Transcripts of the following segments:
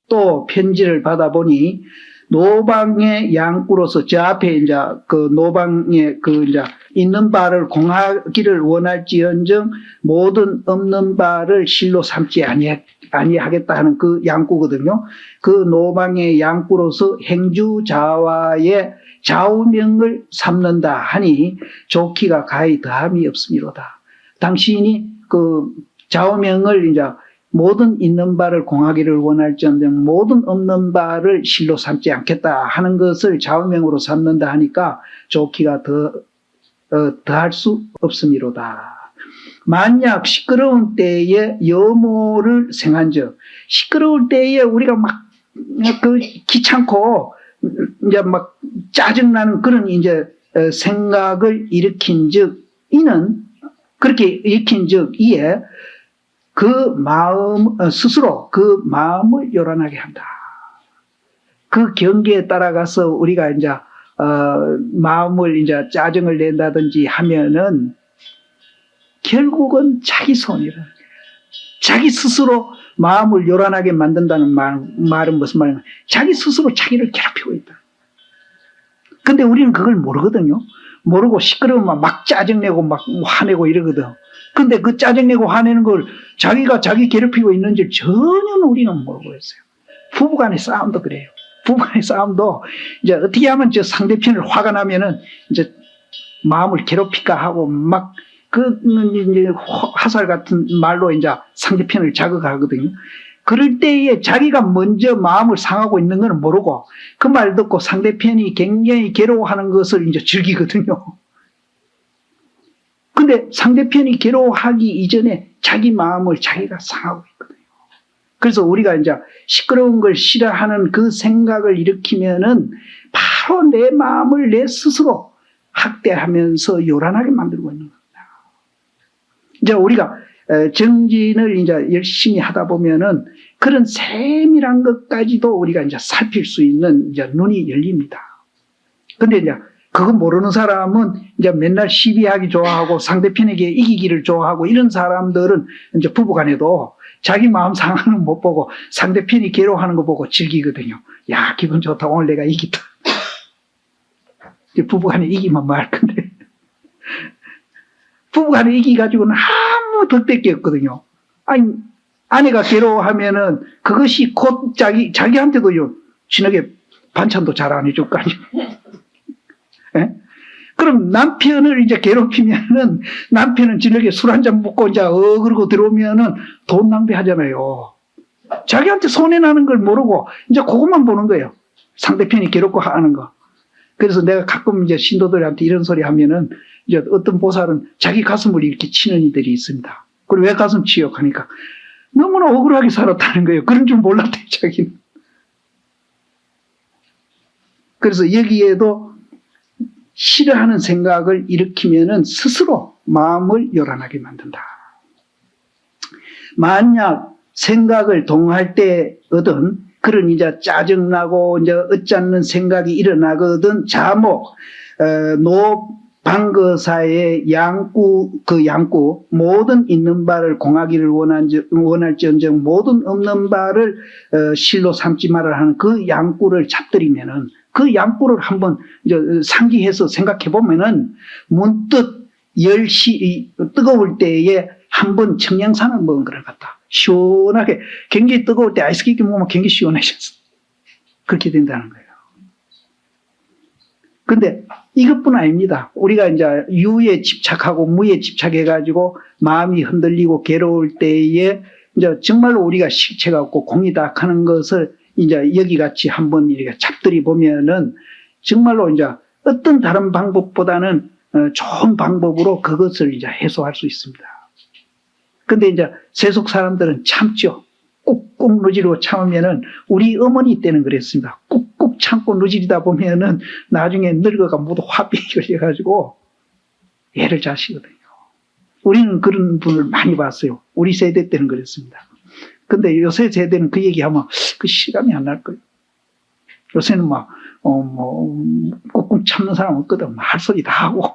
또 편지를 받아보니 노방의 양구로서 저 앞에 이제 그 노방에 그 이제 있는 바를 공하기를 원할지언정 모든 없는 바를 실로 삼지 아니하겠다 하는 그 양구거든요. 그 노방의 양구로서 행주자와의 좌우명을 삼는다 하니 좋기가 가히 더함이 없음이로다. 당신이 그 좌우명을 이제 모든 있는 바를 공하기를 원할지언정 모든 없는 바를 실로 삼지 않겠다 하는 것을 좌우명으로 삼는다 하니까 좋기가 더할 수 없음이로다. 만약 시끄러운 때에 여모를 생한즉 시끄러울 때에 우리가 막 그 귀찮고 이제 막 짜증나는 그런 이제 생각을 일으킨즉 이는 그렇게 일으킨즉 이에 그 마음 스스로 그 마음을 요란하게 한다. 그 경계에 따라가서 우리가 이제 마음을 이제 짜증을 낸다든지 하면은 결국은 자기 손이라. 자기 스스로 마음을 요란하게 만든다는 말은 무슨 말이냐? 자기 스스로 자기를 괴롭히고 있다. 근데 우리는 그걸 모르거든요. 모르고 시끄러우면 막 짜증내고 막 화내고 이러거든. 근데 그 짜증내고 화내는 걸 자기가 자기 괴롭히고 있는지 전혀 우리는 모르고 있어요. 부부간의 싸움도 그래요. 부부간의 싸움도 이제 어떻게 하면 저 상대편을 화가 나면은 이제 마음을 괴롭힐까 하고 막 그 이제 화살 같은 말로 이제 상대편을 자극하거든요. 그럴 때에 자기가 먼저 마음을 상하고 있는 건 모르고 그 말 듣고 상대편이 굉장히 괴로워하는 것을 이제 즐기거든요. 근데 상대편이 괴로워하기 이전에 자기 마음을 자기가 상하고 있거든요. 그래서 우리가 이제 시끄러운 걸 싫어하는 그 생각을 일으키면은 바로 내 마음을 내 스스로 학대하면서 요란하게 만들고 있는 겁니다. 이제 우리가 정진을 이제 열심히 하다 보면은 그런 세밀한 것까지도 우리가 이제 살필 수 있는 이제 눈이 열립니다. 근데 이제 그거 모르는 사람은 이제 맨날 시비하기 좋아하고 상대편에게 이기기를 좋아하고 이런 사람들은 이제 부부간에도 자기 마음 상하는 못 보고 상대편이 괴로워하는 거 보고 즐기거든요. 야, 기분 좋다. 오늘 내가 이기다. 부부간에 이기면 뭐 할 건데. 부부간에 이기가지고는 아무 덕될 게 없거든요. 아니, 아내가 괴로워하면은 그것이 곧 자기한테도요, 진하게 반찬도 잘 안 해줄 거 아니에요. 예? 그럼 남편을 이제 괴롭히면은 남편은 진하게 술 한잔 먹고 이제 그러고 들어오면은 돈 낭비하잖아요. 자기한테 손해나는 걸 모르고 이제 그것만 보는 거예요. 상대편이 괴롭고 하는 거. 그래서 내가 가끔 이제 신도들한테 이런 소리 하면은 이제 어떤 보살은 자기 가슴을 이렇게 치는 이들이 있습니다. 그리고 왜 가슴 치요? 하니까 너무나 억울하게 살았다는 거예요. 그런 줄 몰랐대요, 자기는. 그래서 여기에도 싫어하는 생각을 일으키면은 스스로 마음을 요란하게 만든다. 만약 생각을 동할 때 얻은 그런 이제 짜증나고 이제 어찌않는 생각이 일어나거든 자목, 노방거사의 양구, 그 양구, 모든 있는 바를 공하기를 원할지언정 모든 없는 바를 실로 삼지 말아라 하는 그 양구를 잡들이면은 그 양구를 한번 이제 상기해서 생각해 보면은 문득 뜨거울 때에 한번 청양산을 먹은 거를 갖다 시원하게 굉장히 뜨거울 때 아이스크림 먹으면 굉장히 시원해졌어. 그렇게 된다는 거예요. 근데 이것뿐 아닙니다. 우리가 이제 유에 집착하고 무에 집착해가지고 마음이 흔들리고 괴로울 때에 이제 정말로 우리가 실체가 없고 공이다 하는 것을 이제 여기같이 한번 이렇게 잡들이 보면은 정말로 이제 어떤 다른 방법보다는 좋은 방법으로 그것을 이제 해소할 수 있습니다. 근데 이제 세속 사람들은 참죠. 꾹꾹 누지르고 참으면은 우리 어머니 때는 그랬습니다. 꾹꾹 참고 누지르다 보면은 나중에 늙어가 모두 화병이 걸려가지고 애를 자시거든요. 우리는 그런 분을 많이 봤어요. 우리 세대 때는 그랬습니다. 근데 요새 세대는 그 얘기하면 그 실감이 안 날 거예요. 요새는 막, 꾹꾹 참는 사람 없거든. 할 소리 다 하고.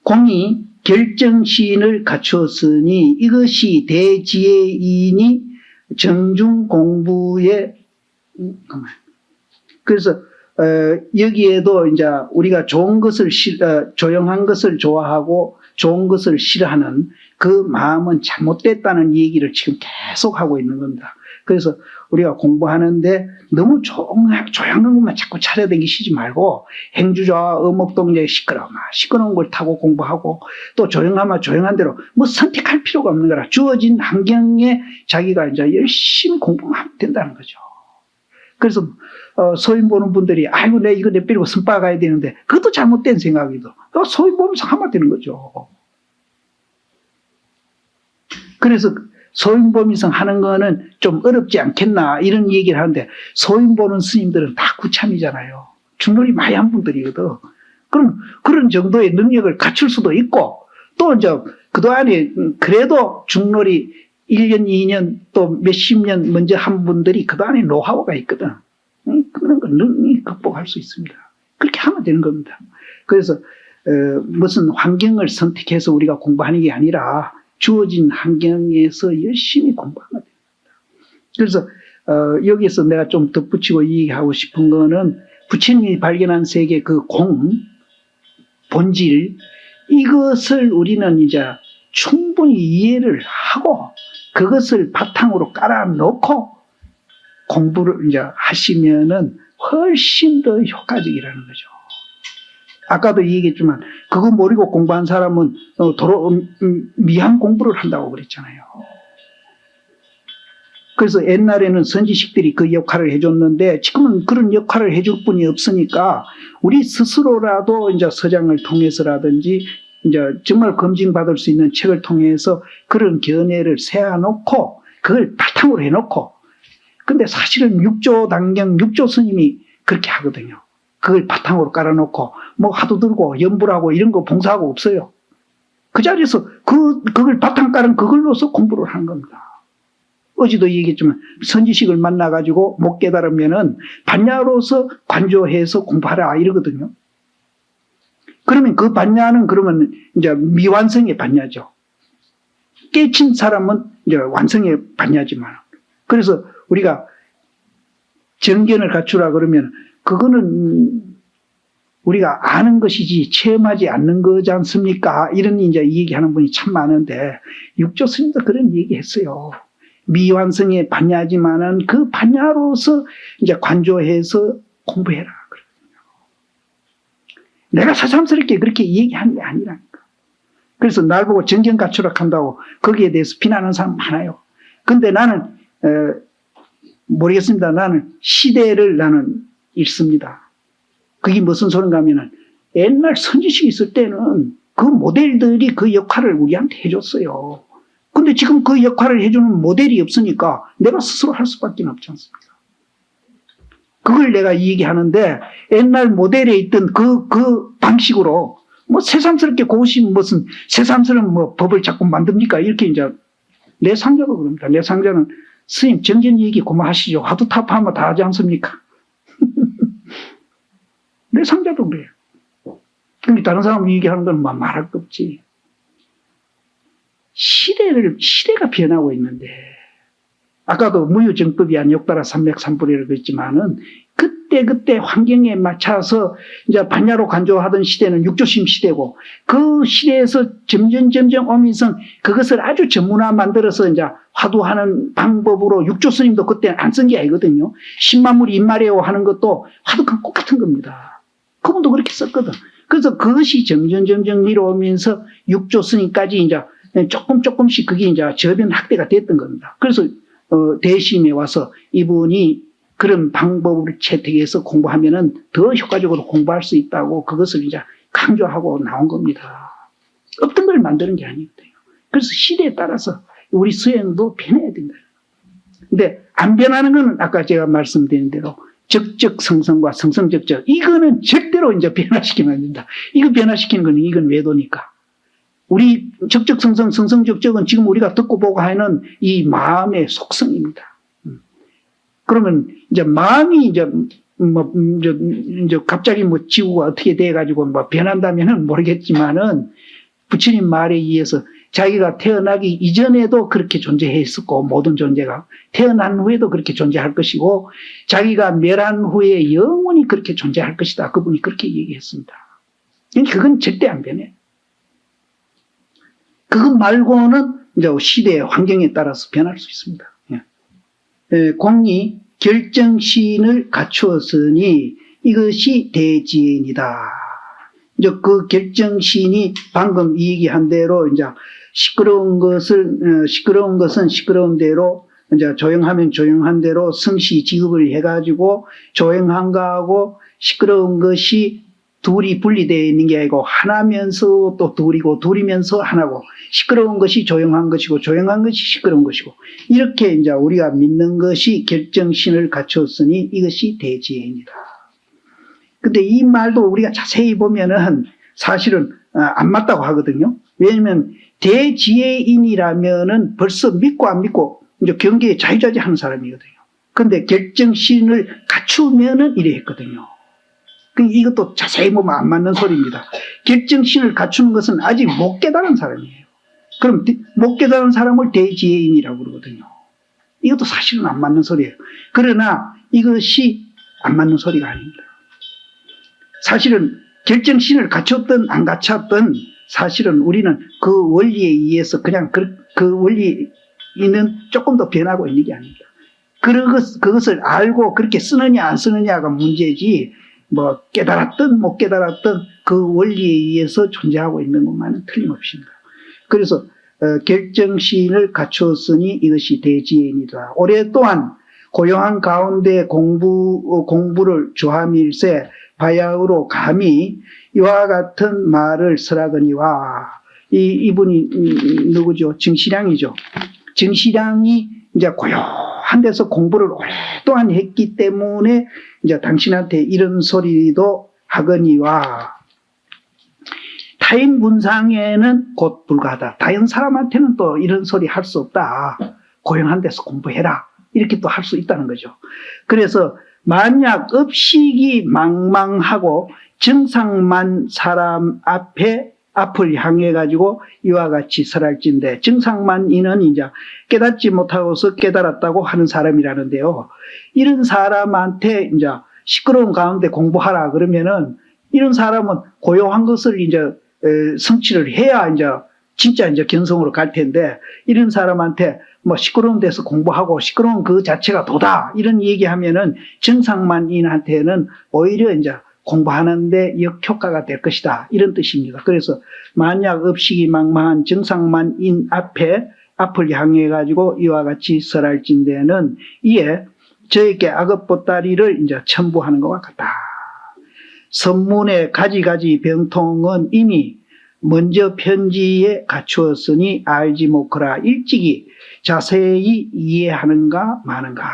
공이 결정신을 갖추었으니 이것이 대지혜이니 정중 공부에 그래서 여기에도 이제 우리가 좋은 것을 조용한 것을 좋아하고 좋은 것을 싫어하는 그 마음은 잘못됐다는 얘기를 지금 계속 하고 있는 겁니다. 그래서 우리가 공부하는데 너무 조용한 것만 자꾸 찾아다니시지 말고 행주좌와 어목동자에 시끄러운 걸 타고 공부하고 또 조용하면 조용한 대로 뭐 선택할 필요가 없는 거라 주어진 환경에 자기가 이제 열심히 공부하면 된다는 거죠. 그래서 소인 보는 분들이 아이고 내 이거 내버리고 선바 가야 되는데 그것도 잘못된 생각이죠. 소인 보면서 하면 되는 거죠. 그래서 소인보미성 하는 거는 좀 어렵지 않겠나 이런 얘기를 하는데 소인 보는 스님들은 다 구참이잖아요. 중놀이 많이 한 분들이거든. 그럼 그런 정도의 능력을 갖출 수도 있고 또 이제 그동안에 그래도 중놀이 1년, 2년 또 몇십 년 먼저 한 분들이 그동안에 노하우가 있거든. 그런 걸 능히 극복할 수 있습니다. 그렇게 하면 되는 겁니다. 그래서 무슨 환경을 선택해서 우리가 공부하는 게 아니라 주어진 환경에서 열심히 공부하면 됩니다. 그래서 여기서 내가 좀 덧붙이고 얘기하고 싶은 거는 부처님이 발견한 세계 그 본질 이것을 우리는 이제 충분히 이해를 하고 그것을 바탕으로 깔아놓고 공부를 이제 하시면은 훨씬 더 효과적이라는 거죠. 아까도 얘기했지만 그거 모르고 공부한 사람은 미한 공부를 한다고 그랬잖아요. 그래서 옛날에는 선지식들이 그 역할을 해줬는데 지금은 그런 역할을 해줄 분이 없으니까 우리 스스로라도 이제 서장을 통해서라든지 이제 정말 검증받을 수 있는 책을 통해서 그런 견해를 세워놓고 그걸 바탕으로 해놓고 근데 사실은 육조당경 육조 스님이 그렇게 하거든요. 그걸 바탕으로 깔아놓고 뭐 화두 들고 연불하고 이런 거 봉사하고 없어요. 그 자리에서 그걸 바탕 깔은 그걸로서 공부를 하는 겁니다. 어제도 얘기했지만 선지식을 만나가지고 못 깨달으면은 반야로서 관조해서 공부하라 이러거든요. 그러면 그 반야는 그러면 이제 미완성의 반야죠. 깨친 사람은 이제 완성의 반야지만. 그래서 우리가 정견을 갖추라 그러면 그거는 우리가 아는 것이지 체험하지 않는 거지 않습니까? 이런 이제 얘기하는 분이 참 많은데 육조 스님도 그런 얘기했어요. 미완성의 반야지만은 그 반야로서 이제 관조해서 공부해라. 내가 새삼스럽게 그렇게 얘기하는 게 아니라니까. 그래서 날 보고 정견 갖추라 한다고 거기에 대해서 비난하는 사람 많아요. 근데 나는 모르겠습니다. 나는 시대를 나는 읽습니다. 그게 무슨 소린가 하면은 옛날 선지식 있을 때는 그 모델들이 그 역할을 우리한테 해줬어요. 근데 지금 그 역할을 해주는 모델이 없으니까 내가 스스로 할 수밖에 없지 않습니까? 그걸 내가 얘기하는데 옛날 모델에 있던 그 방식으로 뭐 새삼스럽게 고우시 무슨 새삼스러운 뭐 법을 자꾸 만듭니까? 이렇게 이제 내 상자가 그럽니다. 내 상자는 스님 정견 얘기 그만하시죠. 하도 타파하면 다 하지 않습니까? 내 상자도 그래요. 근데 다른 사람 얘기하는 건 말할 거 없지. 시대가 변하고 있는데, 아까도 무유정법이 아닌 역따라 삼맥삼불이라고 그랬지만은, 그때 환경에 맞춰서 이제 반야로 간조하던 시대는 육조심 시대고, 그 시대에서 점점 오면서 그것을 아주 전문화 만들어서 이제 화두하는 방법으로 육조 스님도 그때 안 쓴 게 아니거든요. 10만물 입마레오 하는 것도 화두랑 똑같은 겁니다. 그분도 그렇게 썼거든. 그래서 그것이 점점 이루어오면서 육조 스님까지 이제 조금씩 그게 이제 저변 확대가 됐던 겁니다. 그래서 대심에 와서 이분이 그런 방법을 채택해서 공부하면은 더 효과적으로 공부할 수 있다고 그것을 이제 강조하고 나온 겁니다. 없던 걸 만드는 게 아니거든요. 그래서 시대에 따라서 우리 수행도 변해야 된다. 근데 안 변하는 건 아까 제가 말씀드린 대로 적적성성과 성성적적 이거는 절대로 이제 변화시키면 안 된다. 이거 변화시키는 건 이건 외도니까. 우리 적적성성, 성성적적은 지금 우리가 듣고 보고 하는 이 마음의 속성입니다. 그러면 이제 마음이 이제 갑자기 뭐 지구가 어떻게 돼가지고 뭐 변한다면은 모르겠지만은 부처님 말에 의해서 자기가 태어나기 이전에도 그렇게 존재했었고 모든 존재가 태어난 후에도 그렇게 존재할 것이고 자기가 멸한 후에 영원히 그렇게 존재할 것이다. 그분이 그렇게 얘기했습니다. 그건 절대 안 변해. 그것 말고는 이제 시대의 환경에 따라서 변할 수 있습니다. 공이 결정신을 갖추었으니 이것이 대지인이다. 이제 그 결정신이 방금 이 얘기한 대로 이제 시끄러운 것은 시끄러운 대로 이제 조용하면 조용한 대로 성시 지급을 해가지고 조용한 거하고 시끄러운 것이 둘이 분리되어 있는 게 아니고 하나면서 또 둘이고 둘이면서 하나고 시끄러운 것이 조용한 것이고 조용한 것이 시끄러운 것이고 이렇게 이제 우리가 믿는 것이 결정신을 갖췄으니 이것이 대지혜입니다. 근데 이 말도 우리가 자세히 보면은 사실은 안 맞다고 하거든요. 왜냐면 대지혜인이라면은 벌써 믿고 안 믿고 이제 경계에 자유자재하는 사람이거든요. 근데 결정신을 갖추면은 이래 했거든요. 이것도 자세히 보면 안 맞는 소리입니다. 결정신을 갖추는 것은 아직 못 깨달은 사람이에요. 그럼 못 깨달은 사람을 대지혜인이라고 그러거든요. 이것도 사실은 안 맞는 소리예요. 그러나 이것이 안 맞는 소리가 아닙니다. 사실은 결정신을 갖췄든 안 갖췄든 사실은 우리는 그 원리에 의해서 그냥 그 원리는 조금 더 변하고 있는 게 아닙니다. 그것을 알고 그렇게 쓰느냐 안 쓰느냐가 문제지 뭐 깨달았든 못 깨달았든 그 원리에 의해서 존재하고 있는 것만은 틀림없습니다. 그래서 결정신을 갖추었으니 이것이 대지혜이다. 오랫동안 고요한 가운데 공부를 주함일세 바야흐로 감히 이와 같은 말을 쓰라거니와 이분이 누구죠? 정시량이죠. 정시량이 이제 고요한 데서 공부를 오랫동안 했기 때문에 이제 당신한테 이런 소리도 하거니와 타인 분상에는 곧 불가하다. 다른 사람한테는 또 이런 소리 할 수 없다. 고요한 데서 공부해라. 이렇게 또 할 수 있다는 거죠. 그래서 만약 업식이 망망하고 정상만 사람 앞을 향해 가지고 이와 같이 설할진대. 정상만인은 이제 깨닫지 못하고서 깨달았다고 하는 사람이라는데요. 이런 사람한테 이제 시끄러운 가운데 공부하라 그러면은 이런 사람은 고요한 것을 이제 성취를 해야 이제 진짜 이제 견성으로 갈 텐데 이런 사람한테 뭐 시끄러운 데서 공부하고 시끄러운 그 자체가 도다 이런 얘기하면은 정상만인한테는 오히려 이제 공부하는데 역효과가 될 것이다 이런 뜻입니다. 그래서 만약 업식이 망망한 정상만인 앞을 향해 가지고 이와 같이 설할진대는 이에 저에게 악업보따리를 이제 첨부하는 것과 같다. 선문의 가지가지 병통은 이미 먼저 편지에 갖추었으니 알지 못하라 일찍이 자세히 이해하는가 마는가.